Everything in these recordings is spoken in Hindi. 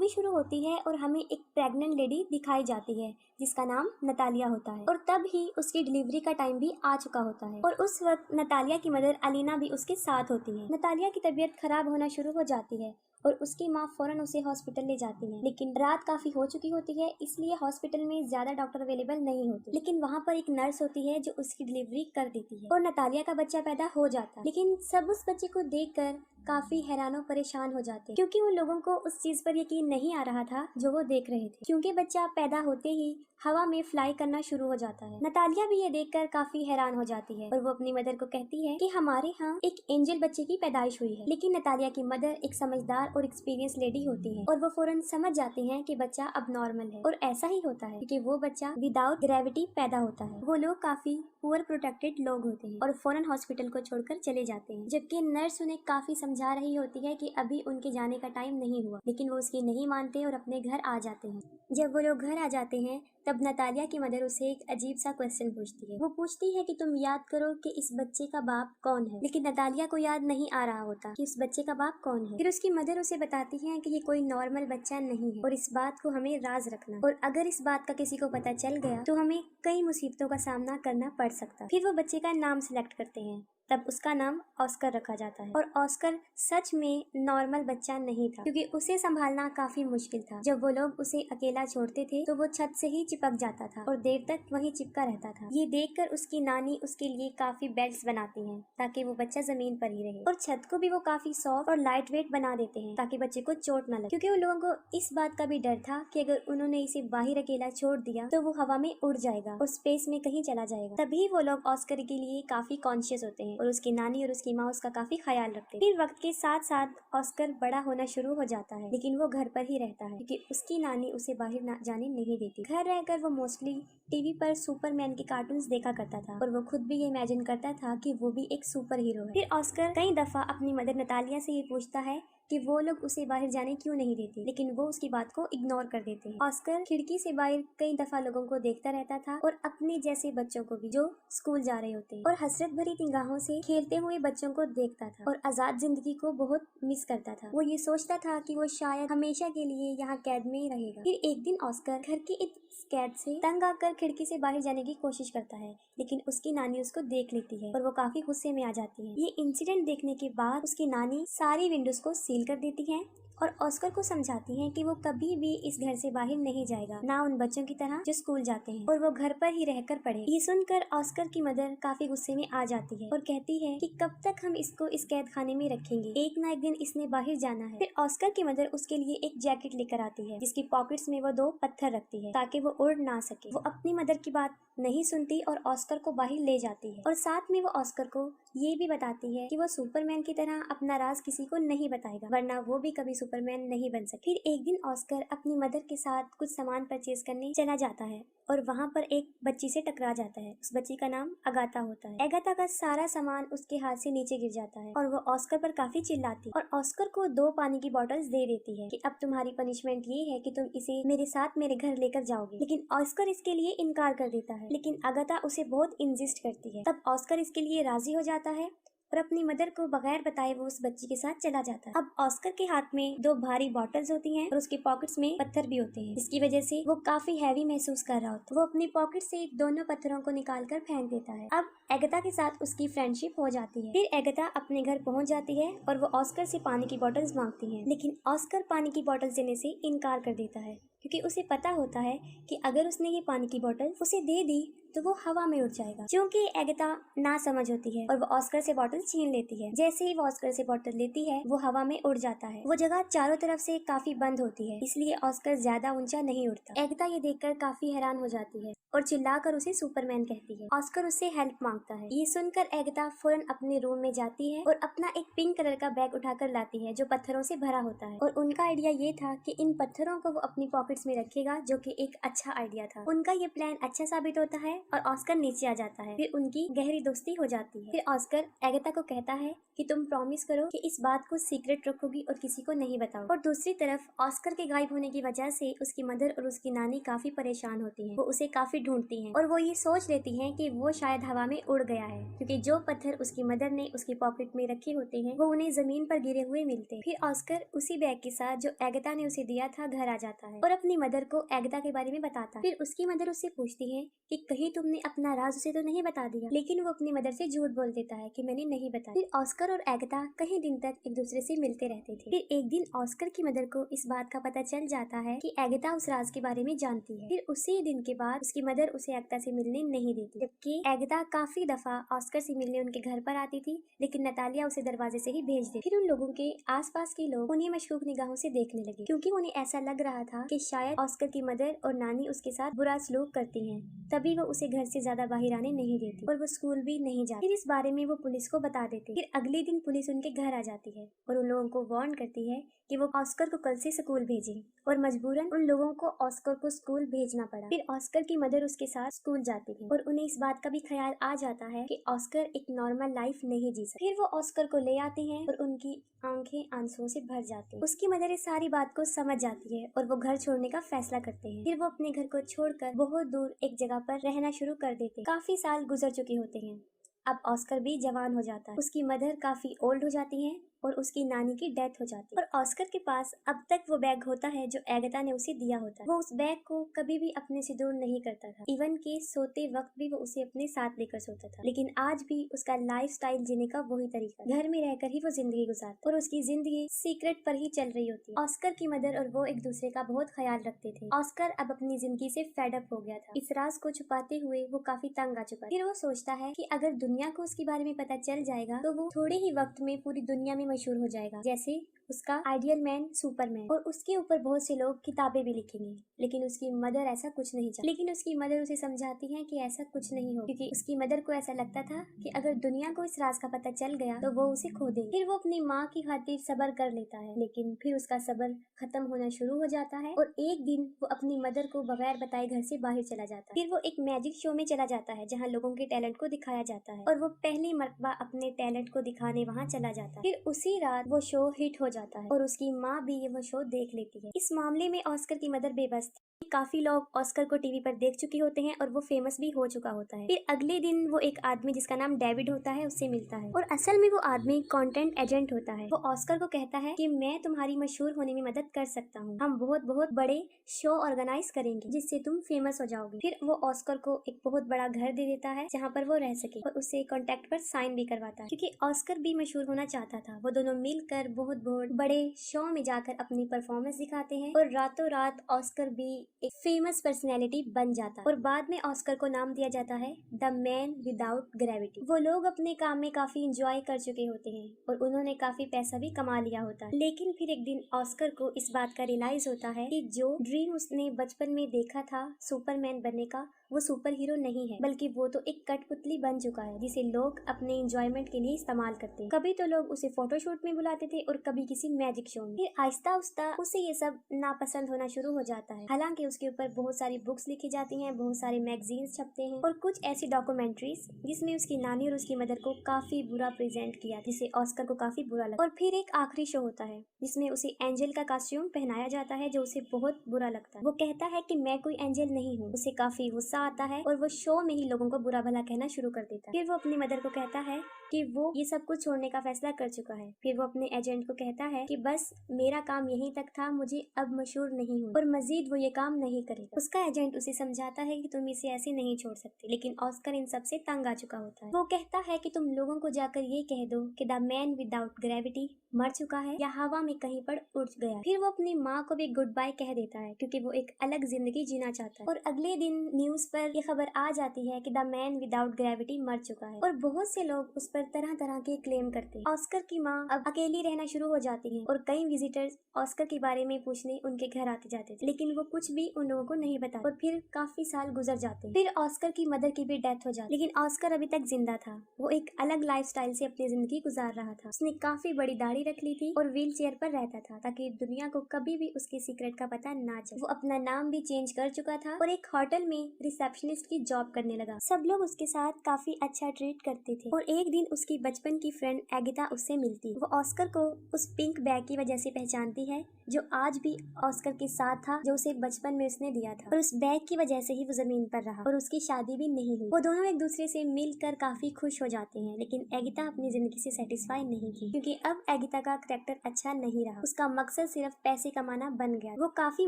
मूवी शुरू होती है और हमें एक प्रेग्नेंट लेडी दिखाई जाती है जिसका नाम नतालिया होता है और तब ही उसकी डिलीवरी का टाइम भी आ चुका होता है और उस वक्त नतालिया की मदर अलीना भी उसके साथ होती है। नतालिया की तबीयत खराब होना शुरू हो जाती है और उसकी माँ फौरन उसे हॉस्पिटल ले जाती है, लेकिन रात काफी हो चुकी होती है इसलिए हॉस्पिटल में ज्यादा डॉक्टर अवेलेबल नहीं होते। लेकिन वहाँ पर एक नर्स होती है जो उसकी डिलीवरी कर देती है और नतालिया का बच्चा पैदा हो जाता है। लेकिन सब उस बच्चे को देखकर काफी हैरान और परेशान हो जाते हैं क्योंकि उन लोगों को उस चीज पर यकीन नहीं आ रहा था जो वो देख रहे थे, क्योंकि बच्चा पैदा होते ही हवा में फ्लाई करना शुरू हो जाता है। नतालिया भी ये देखकर काफी हैरान हो जाती है और वो अपनी मदर को कहती है कि हमारे यहाँ एक एंजल बच्चे की पैदाइश हुई है। लेकिन नतालिया की मदर एक समझदार और एक्सपीरियंस लेडी होती है और वो फौरन समझ जाती हैं कि बच्चा अब नॉर्मल है और ऐसा ही होता है क्योंकि वो बच्चा विदाउट ग्रेविटी पैदा होता है। वो लोग काफी पुअर प्रोटेक्टेड लोग होते हैं और फौरन हॉस्पिटल को छोड़कर चले जाते हैं, जबकि नर्स उन्हें काफी समझा रही होती है कि अभी उनके जाने का टाइम नहीं हुआ, लेकिन वो उसकी नहीं मानते और अपने घर आ जाते हैं। जब वो लोग घर आ जाते हैं तब नतालिया की मदर उसे एक अजीब सा क्वेश्चन पूछती है। वो पूछती है कि तुम याद करो कि इस बच्चे का बाप कौन है, लेकिन नतालिया को याद नहीं आ रहा होता कि उस बच्चे का बाप कौन है। फिर उसकी मदर उसे बताती है कि ये कोई नॉर्मल बच्चा नहीं है और इस बात को हमें राज रखना, और अगर इस बात का किसी को पता चल गया तो हमें कई मुसीबतों का सामना करना पड़ सकता है। फिर वो बच्चे का नाम सिलेक्ट करते हैं, तब उसका नाम ऑस्कर रखा जाता है और ऑस्कर सच में नॉर्मल बच्चा नहीं था क्योंकि उसे संभालना काफी मुश्किल था। जब वो लोग उसे अकेला छोड़ते थे तो वो छत से ही चिपक जाता था और देर तक वहीं चिपका रहता था। ये देखकर उसकी नानी उसके लिए काफी बेल्ट्स बनाती हैं ताकि वो बच्चा जमीन पर ही रहे और छत को भी वो काफी सॉफ्ट और लाइट वेट बना देते हैं ताकि बच्चे को चोट न लगे, क्योंकि उन लोगों को इस बात का भी डर था कि अगर उन्होंने इसे बाहर अकेला छोड़ दिया तो वो हवा में उड़ जाएगा और स्पेस में कहीं चला जाएगा। तभी वो लोग ऑस्कर के लिए काफी कॉन्शियस होते हैं और उसकी नानी और उसकी माँ उसका काफी ख्याल रखते हैं। फिर वक्त के साथ साथ ऑस्कर बड़ा होना शुरू हो जाता है, लेकिन वो घर पर ही रहता है क्योंकि उसकी नानी उसे बाहर जाने नहीं देती। घर रहकर वो मोस्टली टीवी पर सुपरमैन के कार्टून्स देखा करता था और वो खुद भी ये इमेजिन करता था कि वो भी एक सुपर हीरो है। फिर ऑस्कर कई दफा अपनी मदर नतालिया से ये पूछता है कि वो लोग उसे बाहर जाने क्यों नहीं देते, लेकिन वो उसकी बात को इग्नोर कर देते हैं। ऑस्कर खिड़की से बाहर कई दफा लोगों को देखता रहता था और अपने जैसे बच्चों को भी जो स्कूल जा रहे होते हैं और हसरत भरी निगाहों से खेलते हुए बच्चों को देखता था और आजाद जिंदगी को बहुत मिस करता था। वो ये सोचता था कि वो शायद हमेशा के लिए यहाँ कैद में ही रहेगा। फिर एक दिन ऑस्कर घर की इस कैद से तंग आकर खिड़की से बाहर जाने की कोशिश करता है, लेकिन उसकी नानी उसको देख लेती है और वो काफी गुस्से में आ जाती है। ये इंसिडेंट देखने के बाद उसकी नानी सारी विंडोज को सील कर देती है और ऑस्कर को समझाती हैं कि वो कभी भी इस घर से बाहर नहीं जाएगा, ना उन बच्चों की तरह जो स्कूल जाते हैं, और वो घर पर ही रहकर पढ़े। ये सुनकर ऑस्कर की मदर काफी गुस्से में आ जाती है और कहती है कि कब तक हम इसको इस कैद खाने में रखेंगे, एक ना एक दिन इसने बाहर जाना है। फिर ऑस्कर की मदर उसके लिए एक जैकेट लेकर आती है जिसकी पॉकेट्स में वो 2 पत्थर रखती है ताकि वो उड़ ना सके। वो अपनी मदर की बात नहीं सुनती और ऑस्कर को बाहर ले जाती है और साथ में वो ऑस्कर को ये भी बताती है कि वो सुपरमैन की तरह अपना राज किसी को नहीं बताएगा, वरना वो भी कभी सुपरमैन नहीं बन सके। फिर एक दिन ऑस्कर अपनी मदर के साथ कुछ सामान परचेज करने चला जाता है और वहाँ पर एक बच्ची से टकरा जाता है। उस बच्ची का नाम अगाथा होता है। अगाथा का सारा सामान उसके हाथ से नीचे गिर जाता है और वो ऑस्कर पर काफी चिल्लाती है और ऑस्कर को 2 पानी की बोतल्स दे देती है कि अब तुम्हारी पनिशमेंट ये है कि तुम इसे मेरे साथ मेरे घर लेकर जाओगे। लेकिन ऑस्कर इसके लिए इनकार कर देता है, लेकिन अगाथा उसे बहुत इंसिस्ट करती है। तब ऑस्कर इसके लिए राजी हो जाता है और अपनी मदर को बगैर बताए वो उस बच्ची के साथ चला जाता है। अब ऑस्कर के हाथ में 2 भारी बॉटल्स होती हैं और उसके पॉकेट्स में पत्थर भी होते हैं, जिसकी वजह से वो काफी हैवी महसूस कर रहा होता है। वो अपनी पॉकेट से दोनों पत्थरों को निकाल कर फेंक देता है। अब अगाथा के साथ उसकी फ्रेंडशिप हो जाती है। फिर अगाथा अपने घर पहुंच जाती है और वो ऑस्कर से पानी की बॉटल्स मांगती है, लेकिन ऑस्कर पानी की बॉटल्स देने से इनकार कर देता है क्योंकि उसे पता होता है कि अगर उसने ये पानी की बोतल उसे दे दी तो वो हवा में उड़ जाएगा। क्योंकि अगाथा ना समझ होती है और वो ऑस्कर से बोतल छीन लेती है। जैसे ही वो ऑस्कर से बोतल लेती है वो हवा में उड़ जाता है। वो जगह चारों तरफ से काफी बंद होती है, इसलिए ऑस्कर ज्यादा ऊंचा नहीं उड़ता। अगाथा ये देखकर काफी हैरान हो जाती है और चिल्लाकर उसे सुपरमैन कहती है। ऑस्कर उससे हेल्प मांगता है। ये सुनकर अगाथा फौरन अपने रूम में जाती है और अपना एक पिंक कलर का बैग उठाकर लाती है जो पत्थरों से भरा होता है, और उनका आइडिया ये था कि इन पत्थरों को वो अपनी पॉकेट्स में रखेगा, जो कि एक अच्छा आइडिया था। उनका ये प्लान अच्छा साबित होता है और ऑस्कर नीचे आ जाता है। फिर उनकी गहरी दोस्ती हो जाती है। फिर ऑस्कर एगाथा को कहता है कि तुम प्रॉमिस करो कि इस बात को सीक्रेट रखोगी और किसी को नहीं बताओ। और दूसरी तरफ ऑस्कर के गायब होने की वजह से उसकी मदर और उसकी नानी काफी परेशान होती हैं। वो उसे काफी ढूंढती हैं और वो ये सोच लेती हैं कि वो शायद हवा में उड़ गया है, क्योंकि जो पत्थर उसकी मदर ने उसकी पॉकेट में रखे होते हैं वो उन्हें जमीन पर गिरे हुए मिलते हैं। फिर ऑस्कर उसी बैग के साथ जो एगाथा ने उसे दिया था घर आ जाता है और अपनी मदर को एगाथा के बारे में बताता है। फिर उसकी मदर उससे पूछती है कि कहीं तुमने अपना राज उसे तो नहीं बता दिया, लेकिन वो अपनी मदर से झूठ बोल देता है कि मैंने नहीं बताया। फिर ऑस्कर और एगाथा कई दिन तक एक दूसरे से मिलते रहते थे। फिर एक दिन ऑस्कर की मदर को इस बात का पता चल जाता है कि एगाथा उस राज के बारे में जानती है। फिर उसी दिन के बाद उसकी मदर उसे एगाथा से मिलने नहीं देती, जबकि एगाथा काफी दफा ऑस्कर से मिलने उनके घर पर आती थी, लेकिन नतालिया उसे दरवाजे से ही भेज देती। फिर उन लोगों के आसपास के लोग उन्हें मशकूक निगाहों से देखने लगे, क्योंकि उन्हें ऐसा लग रहा था कि शायद ऑस्कर की मदर और नानी उसके साथ बुरा सलूक करती हैं, तभी वो उसे घर से ज्यादा बाहर आने नहीं देती और वो स्कूल भी नहीं जाती। फिर इस बारे में वो पुलिस को बता देती। फिर अगले दिन पुलिस उनके घर आ जाती है और उन लोगों को वार्न करती है कि वो ऑस्कर को कल से स्कूल भेजें, और मजबूरन उन लोगों को ऑस्कर को स्कूल भेजना पड़ा। फिर ऑस्कर की मदर उसके साथ स्कूल जाती है और उन्हें इस बात का भी ख्याल आ जाता है कि ऑस्कर एक नॉर्मल लाइफ नहीं जी सकता। फिर वो ऑस्कर को ले आती हैं और उनकी आंखें आंसुओं से भर जाती हैं। उसकी मदर इस सारी बात को समझ जाती है और वो घर छोड़ने का फैसला करते हैं। फिर वो अपने घर को छोड़कर बहुत दूर एक जगह पर रहना शुरू कर देते हैं। काफी साल गुजर चुके होते हैं। अब ऑस्कर भी जवान हो जाता है, उसकी मदर काफी ओल्ड हो जाती है और उसकी नानी की डेथ हो जाती है। और ऑस्कर के पास अब तक वो बैग होता है जो एगाथा ने उसे दिया होता है। वो उस बैग को कभी भी अपने से दूर नहीं करता था, इवन कि सोते वक्त भी वो उसे अपने साथ लेकर सोता था। लेकिन आज भी उसका लाइफस्टाइल जीने का वही तरीका, घर में रहकर ही वो जिंदगी गुजारता और उसकी जिंदगी सीक्रेट पर ही चल रही होती है। ऑस्कर की मदर और वो एक दूसरे का बहुत ख्याल रखते थे। ऑस्कर अब अपनी जिंदगी से फेड अप हो गया था। इस राज को छुपाते हुए वो काफी तंग आ चुका। फिर वो सोचता है कि अगर दुनिया को उसके बारे में पता चल जाएगा तो वो थोड़े ही वक्त में पूरी दुनिया में मशहूर हो जाएगा, जैसे उसका आइडियल मैन सुपरमैन, और उसके ऊपर बहुत से लोग किताबें भी लिखेंगे। लेकिन उसकी मदर ऐसा कुछ नहीं चाहती। लेकिन उसकी मदर उसे समझाती है कि ऐसा कुछ नहीं हो, क्योंकि उसकी मदर को ऐसा लगता था कि अगर दुनिया को इस राज का पता चल गया तो वो उसे खो देगी। फिर वो अपनी माँ की खातिर सब्र कर लेता है, लेकिन फिर उसका सब्र खत्म होना शुरू हो जाता है और एक दिन वो अपनी मदर को बगैर बताए घर से बाहर चला जाता है। फिर वो एक मैजिक शो में चला जाता है जहाँ लोगों के टैलेंट को दिखाया जाता है और वो पहली मर्तबा अपने टैलेंट को दिखाने वहाँ चला जाता है। फिर उसी रात वो शो हिट हो जाता है और उसकी माँ भी ये वो शो देख लेती है। इस मामले में ऑस्कर की मदर बेबस थी। काफी लोग ऑस्कर को टीवी पर देख चुके होते हैं और वो फेमस भी हो चुका होता है। फिर अगले दिन वो एक आदमी जिसका नाम डेविड होता है उससे मिलता है और असल में वो आदमी कंटेंट एजेंट होता है। वो ऑस्कर को कहता है कि मैं तुम्हारी मशहूर होने में मदद कर सकता हूँ, हम बहुत बहुत बड़े शो ऑर्गेनाइज करेंगे जिससे तुम फेमस हो जाओगे। फिर वो ऑस्कर को एक बहुत बड़ा घर दे देता है जहाँ पर वो रह सके और उससे कॉन्ट्रैक्ट पर साइन भी करवाता है, क्योंकि ऑस्कर भी मशहूर होना चाहता था। वो दोनों मिलकर बहुत बहुत बड़े शो में जाकर अपनी परफॉर्मेंस दिखाते हैं और रातों रात ऑस्कर भी एक फेमस पर्सनैलिटी बन जाता है और बाद में ऑस्कर को नाम दिया जाता है द मैन विदाउट ग्रेविटी। वो लोग अपने काम में काफी इंजॉय कर चुके होते हैं और उन्होंने काफी पैसा भी कमा लिया होता है। लेकिन फिर एक दिन ऑस्कर को इस बात का रियलाइज होता है कि जो ड्रीम उसने बचपन में देखा था सुपरमैन बनने का, वो सुपर हीरो नहीं है, बल्कि वो तो एक कठपुतली बन चुका है जिसे लोग अपने एंजॉयमेंट के लिए इस्तेमाल करते हैं। कभी तो लोग उसे फोटोशूट में बुलाते थे और कभी किसी मैजिक शो में। फिर आहिस्ता आहिस्ता उसे ये सब नापसंद होना शुरू हो जाता है। हालांकि उसके ऊपर बहुत सारी बुक्स लिखी जाती हैं, बहुत सारे मैगजीन्स छपते हैं और कुछ ऐसी डॉक्यूमेंट्रीज जिसमें उसकी नानी और उसकी मदर को काफी बुरा प्रेजेंट किया, जिसे ऑस्कर को काफी बुरा लगा। और फिर एक आखिरी शो होता है जिसमें उसे एंजल का कॉस्ट्यूम पहनाया जाता है जो उसे बहुत बुरा लगता है। वो कहता है कि मैं कोई एंजल नहीं हूँ। उसे काफी गुस्सा आता है और वो शो में ही लोगों को बुरा भला कहना शुरू कर देता है। फिर वो अपनी मदर को कहता है कि वो ये सब कुछ छोड़ने का फैसला कर चुका है। फिर वो अपने एजेंट को कहता है कि बस मेरा काम यहीं तक था, मुझे अब मशहूर नहीं हूँ और मजीद वो ये काम नहीं करेगा। उसका एजेंट उसे समझाता है कि तुम इसे ऐसे नहीं छोड़ सकते, लेकिन ऑस्कर इन सब से तंग आ चुका होता है। वो कहता है कि तुम लोगों को जाकर ये कह दो कि द मैन विदाउट ग्रेविटी मर चुका है या हवा में कहीं पर उड़ गया। फिर वो अपनी माँ को भी गुड बाय कह देता है क्योंकि वो एक अलग जिंदगी जीना चाहता है। और अगले दिन न्यूज पर ये खबर आ जाती है कि द मैन विदाउट ग्रेविटी मर चुका है और बहुत से लोग उस पर तरह तरह के क्लेम करते हैं। ऑस्कर की माँ अब अकेली रहना शुरू हो जाती है और कई विजिटर्स ऑस्कर के बारे में पूछने उनके घर आते जाते थे, लेकिन वो कुछ भी उन लोगों को नहीं बता। और फिर काफी साल गुजर जाते हैं। फिर ऑस्कर की मदर की भी डेथ हो जाती, लेकिन ऑस्कर अभी तक जिंदा था। वो एक अलग लाइफस्टाइल से अपनी जिंदगी गुजार रहा था। उसने काफी बड़ी दाढ़ी रख ली थी और व्हील चेयर पर रहता था ताकि दुनिया को कभी भी उसके सीक्रेट का पता ना चले। वो अपना नाम भी चेंज कर चुका था और एक होटल में रिसेप्शनिस्ट की जॉब करने लगा। सब लोग उसके साथ काफी अच्छा ट्रीट करते थे और एक दिन उसकी बचपन की फ्रेंड एगिता उससे मिलती। वो ऑस्कर को उस पिंक बैग की वजह से पहचानती है जो आज भी ऑस्कर के साथ था, जो उसे बचपन में उसने दिया था, और उस बैग की वजह से ही वो जमीन पर रहा और उसकी शादी भी नहीं हुई। वो दोनों एक दूसरे से मिलकर काफी खुश हो जाते हैं, लेकिन एगिता अपनी जिंदगी से सेटिस्फाई नहीं थी क्योंकि अब एगिता का कैरेक्टर अच्छा नहीं रहा। उसका मकसद सिर्फ पैसे कमाना बन गया। वो काफी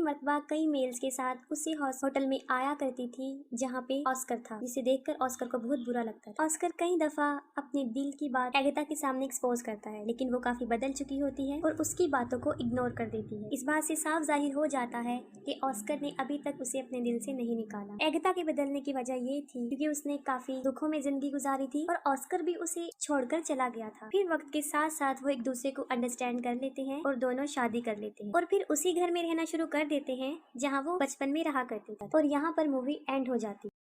मरतबा कई मेल्स के साथ उसी होटल में आया करती थी जहाँ पे ऑस्कर था, जिसे देखकर ऑस्कर को बहुत बुरा लगता था। ऑस्कर कई दफा अपने दिल की बात एगिता के सामने एक्सपोज करता है, लेकिन वो काफी बदल चुकी होती है और उसकी बातों को इग्नोर कर देती है। इस बात से साफ जाहिर हो जाता है कि ऑस्कर ने अभी तक उसे अपने दिल से नहीं निकाला। एगिता के बदलने की वजह ये थी क्योंकि उसने काफी दुखों में जिंदगी गुजारी थी और ऑस्कर भी उसे छोड़कर चला गया था। फिर वक्त के साथ साथ वो एक दूसरे को अंडरस्टैंड कर लेते हैं और दोनों शादी कर लेते हैं और फिर उसी घर में रहना शुरू कर देते हैं जहाँ वो बचपन में रहा करते थे और यहाँ पर मूवी एंड हो जाती है।